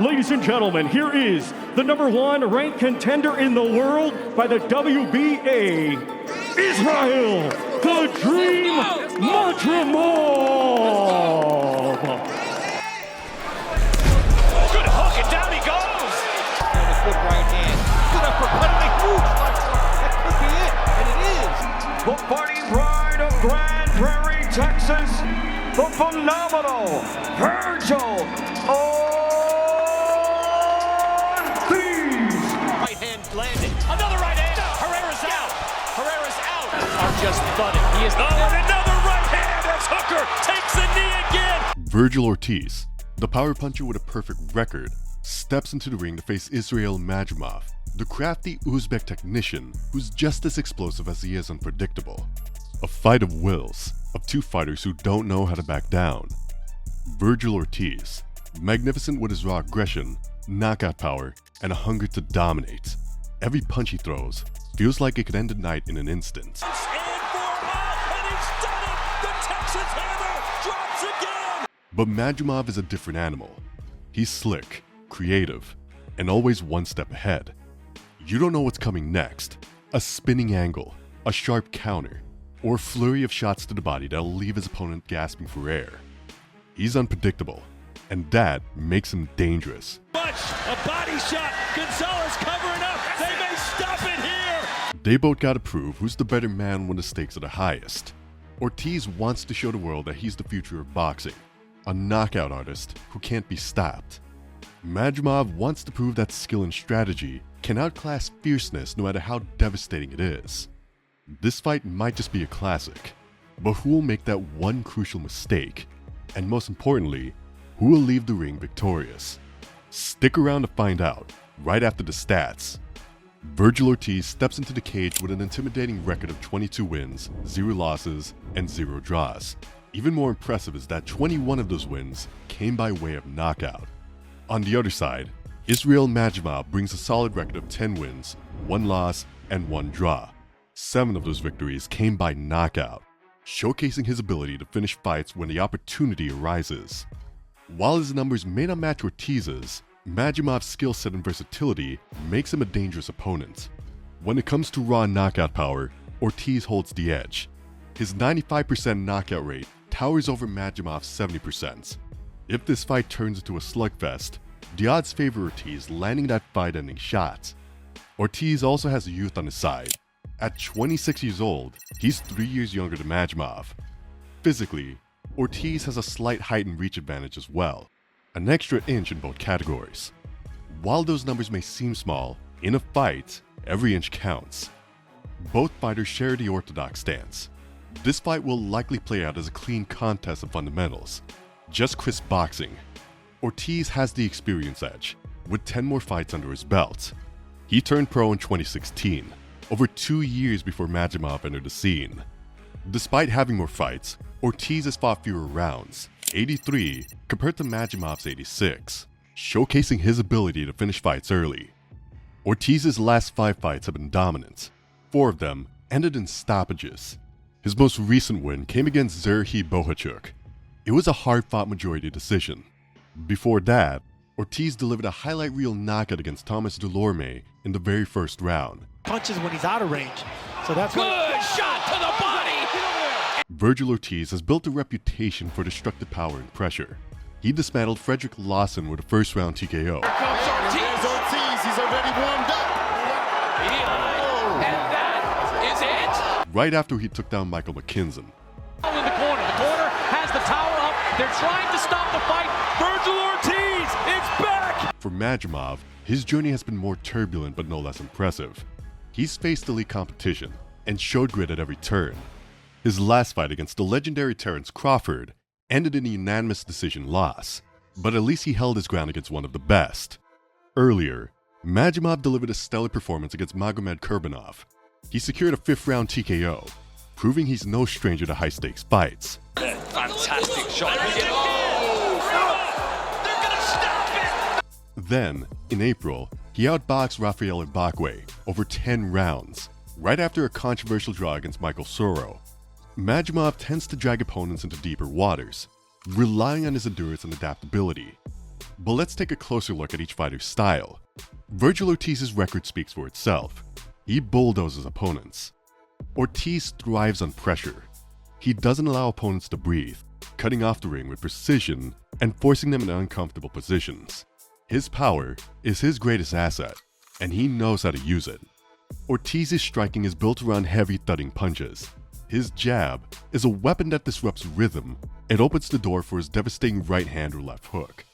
Ladies and gentlemen, here is the #1 ranked contender in the world by the WBA, Israel, the Dream Madrimov. Good hook, and down he goes. And a good right hand. Good uppercut, and a huge left hook. That could be it, and it is. The fighting pride of Grand Prairie, Texas, the phenomenal Vergil Ortiz. Right hand landing. Another right hand. Herrera's out. Herrera's out. Are just thudding. He is and another right hand as Hooker takes the knee again. Vergil Ortiz, the power puncher with a perfect record, steps into the ring to face Israeli Madrimov, the crafty Uzbek technician who's just as explosive as he is unpredictable. A fight of wills, of two fighters who don't know how to back down. Vergil Ortiz, magnificent with his raw aggression, knockout power, and a hunger to dominate. Every punch he throws feels like it could end the night in an instant. And he's done it. The Texas Hammer drops again. But Madrimov is a different animal. He's slick, creative, and always one step ahead. You don't know what's coming next. A spinning angle, a sharp counter, or a flurry of shots to the body that'll leave his opponent gasping for air. He's unpredictable, and that makes him dangerous. A body shot. Gonzalez covering up. They may stop it here. They both gotta prove who's the better man when the stakes are the highest. Ortiz wants to show the world that he's the future of boxing, a knockout artist who can't be stopped. Madrimov wants to prove that skill and strategy can outclass fierceness no matter how devastating it is. This fight might just be a classic, but who will make that one crucial mistake? And most importantly, who will leave the ring victorious? Stick around to find out, right after the stats. Vergil Ortiz steps into the cage with an intimidating record of 22 wins, 0 losses, and 0 draws. Even more impressive is that 21 of those wins came by way of knockout. On the other side, Israeli Madrimov brings a solid record of 10 wins, 1 loss, and 1 draw. 7 of those victories came by knockout, showcasing his ability to finish fights when the opportunity arises. While his numbers may not match Ortiz's, Madrimov's skill set and versatility makes him a dangerous opponent. When it comes to raw knockout power, Ortiz holds the edge. His 95% knockout rate towers over Madrimov's 70%. If this fight turns into a slugfest, the odds favor Ortiz landing that fight-ending shot. Ortiz also has youth on his side. At 26 years old, he's 3 years younger than Madrimov. Physically, Ortiz has a slight height and reach advantage as well, an extra inch in both categories. While those numbers may seem small, in a fight, every inch counts. Both fighters share the orthodox stance. This fight will likely play out as a clean contest of fundamentals, just crisp boxing. Ortiz has the experience edge, with 10 more fights under his belt. He turned pro in 2016, over 2 years before Madrimov entered the scene. Despite having more fights, Ortiz has fought fewer rounds, 83 compared to Madrimov's 86, showcasing his ability to finish fights early. Ortiz's last 5 fights have been dominant. 4 of them ended in stoppages. His most recent win came against Serhiy Bohachuk. It was a hard-fought majority decision. Before that, Ortiz delivered a highlight reel knockout against Thomas Delorme in the very first round. Punches when he's out of range. So that's Good shot to the body. Vergil Ortiz has built a reputation for destructive power and pressure. He dismantled Frederick Lawson with a first-round TKO. There's Ortiz. He's already warmed up. And that is it. Right after he took down Michael McKinson. In the corner. The corner has the tower up. They're trying to stop the fight. Vergil Ortiz, it's back. For Madrimov, his journey has been more turbulent but no less impressive. He's faced elite competition and showed grit at every turn. His last fight against the legendary Terence Crawford ended in a unanimous decision loss, but at least he held his ground against one of the best. Earlier, Madrimov delivered a stellar performance against Magomed Kurbanov. He secured a 5th-round TKO, proving he's no stranger to high-stakes fights. Fantastic shot. They're gonna stop it. Then, in April, he outboxed Rafael Mbakwe over 10 rounds, right after a controversial draw against Michael Soro. Madrimov tends to drag opponents into deeper waters, relying on his endurance and adaptability. But let's take a closer look at each fighter's style. Vergil Ortiz's record speaks for itself. He bulldozes opponents. Ortiz thrives on pressure. He doesn't allow opponents to breathe, cutting off the ring with precision and forcing them in uncomfortable positions. His power is his greatest asset, and he knows how to use it. Ortiz's striking is built around heavy thudding punches. His jab is a weapon that disrupts rhythm and opens the door for his devastating right hand or left hook.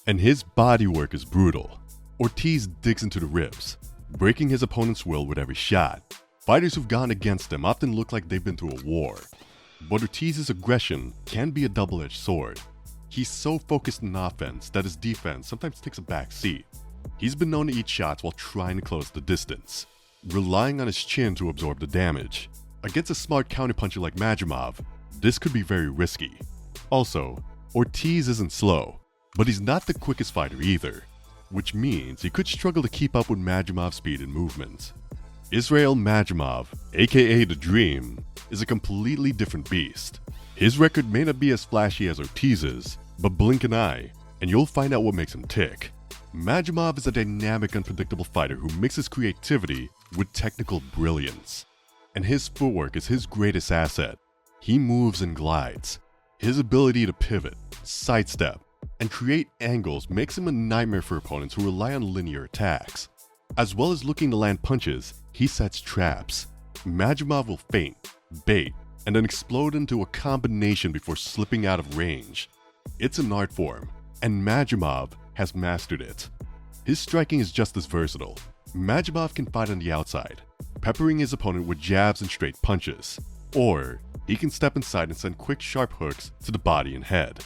And his body work is brutal. Ortiz digs into the ribs, breaking his opponent's will with every shot. Fighters who've gone against him often look like they've been through a war. But Ortiz's aggression can be a double-edged sword. He's so focused on offense that his defense sometimes takes a back seat. He's been known to eat shots while trying to close the distance, relying on his chin to absorb the damage. Against a smart counterpuncher like Madrimov, this could be very risky. Also, Ortiz isn't slow, but he's not the quickest fighter either, which means he could struggle to keep up with Madrimov's speed and movement. Israeli Madrimov, aka The Dream, is a completely different beast. His record may not be as flashy as Ortiz's, but blink an eye, and you'll find out what makes him tick. Madrimov is a dynamic, unpredictable fighter who mixes creativity with technical brilliance. And his footwork is his greatest asset. He moves and glides. His ability to pivot, sidestep, and create angles makes him a nightmare for opponents who rely on linear attacks. As well as looking to land punches, he sets traps. Madrimov will feint, bait, and then explode into a combination before slipping out of range. It's an art form, and Madrimov has mastered it. His striking is just as versatile. Madrimov can fight on the outside, peppering his opponent with jabs and straight punches. Or he can step inside and send quick, sharp hooks to the body and head.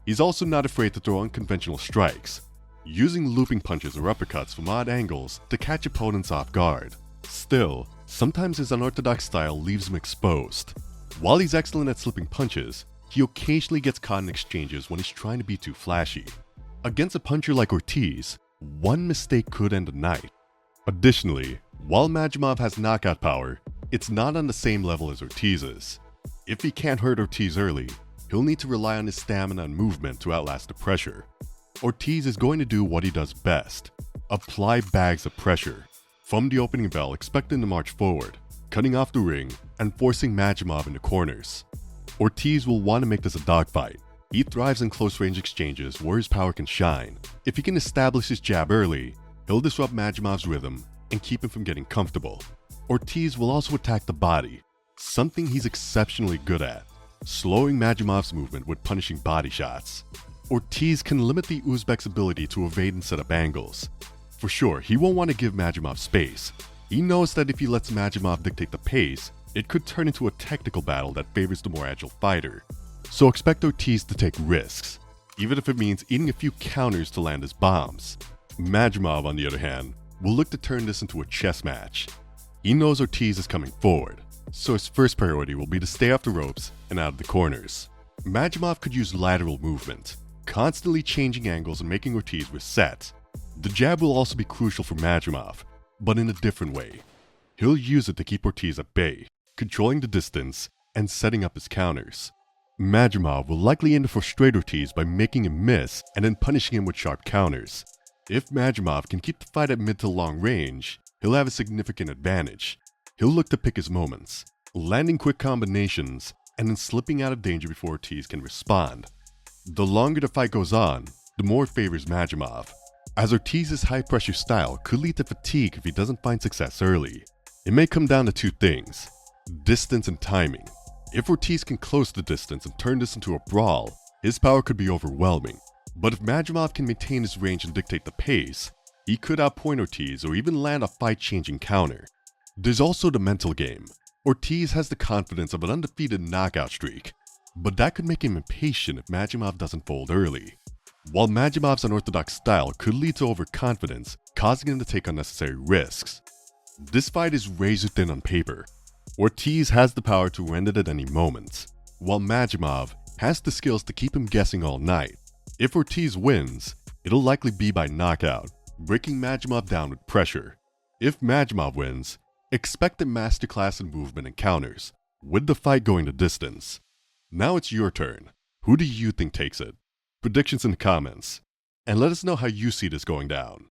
He's also not afraid to throw unconventional strikes, using looping punches or uppercuts from odd angles to catch opponents off guard. Still, sometimes his unorthodox style leaves him exposed. While he's excellent at slipping punches, he occasionally gets caught in exchanges when he's trying to be too flashy. Against a puncher like Ortiz, one mistake could end the night. Additionally, while Madrimov has knockout power, it's not on the same level as Ortiz's. If he can't hurt Ortiz early, he'll need to rely on his stamina and movement to outlast the pressure. Ortiz is going to do what he does best: apply bags of pressure. From the opening bell, expect him to march forward, cutting off the ring and forcing Madrimov into corners. Ortiz will want to make this a dogfight. He thrives in close-range exchanges where his power can shine. If he can establish his jab early, he'll disrupt Madrimov's rhythm and keep him from getting comfortable. Ortiz will also attack the body, something he's exceptionally good at, slowing Madrimov's movement with punishing body shots. Ortiz can limit the Uzbek's ability to evade and set up angles. For sure, he won't want to give Madrimov space. He knows that if he lets Madrimov dictate the pace, it could turn into a technical battle that favors the more agile fighter. So expect Ortiz to take risks, even if it means eating a few counters to land his bombs. Madrimov, on the other hand, will look to turn this into a chess match. He knows Ortiz is coming forward, so his first priority will be to stay off the ropes and out of the corners. Madrimov could use lateral movement, constantly changing angles and making Ortiz reset. The jab will also be crucial for Madrimov, but in a different way. He'll use it to keep Ortiz at bay, controlling the distance and setting up his counters. Madrimov will likely aim to frustrate Ortiz by making him miss and then punishing him with sharp counters. If Madrimov can keep the fight at mid to long range, he'll have a significant advantage. He'll look to pick his moments, landing quick combinations, and then slipping out of danger before Ortiz can respond. The longer the fight goes on, the more it favors Madrimov, as Ortiz's high-pressure style could lead to fatigue if he doesn't find success early. It may come down to two things: distance and timing. If Ortiz can close the distance and turn this into a brawl, his power could be overwhelming. But if Madrimov can maintain his range and dictate the pace, he could outpoint Ortiz or even land a fight-changing counter. There's also the mental game. Ortiz has the confidence of an undefeated knockout streak, but that could make him impatient if Madrimov doesn't fold early. While Madrimov's unorthodox style could lead to overconfidence, causing him to take unnecessary risks. This fight is razor thin on paper. Ortiz has the power to end it at any moment, while Madrimov has the skills to keep him guessing all night. If Ortiz wins, it'll likely be by knockout, breaking Madrimov down with pressure. If Madrimov wins, expect a masterclass in movement and counters, with the fight going the distance. Now it's your turn. Who do you think takes it? Predictions in the comments. and let us know how you see this going down.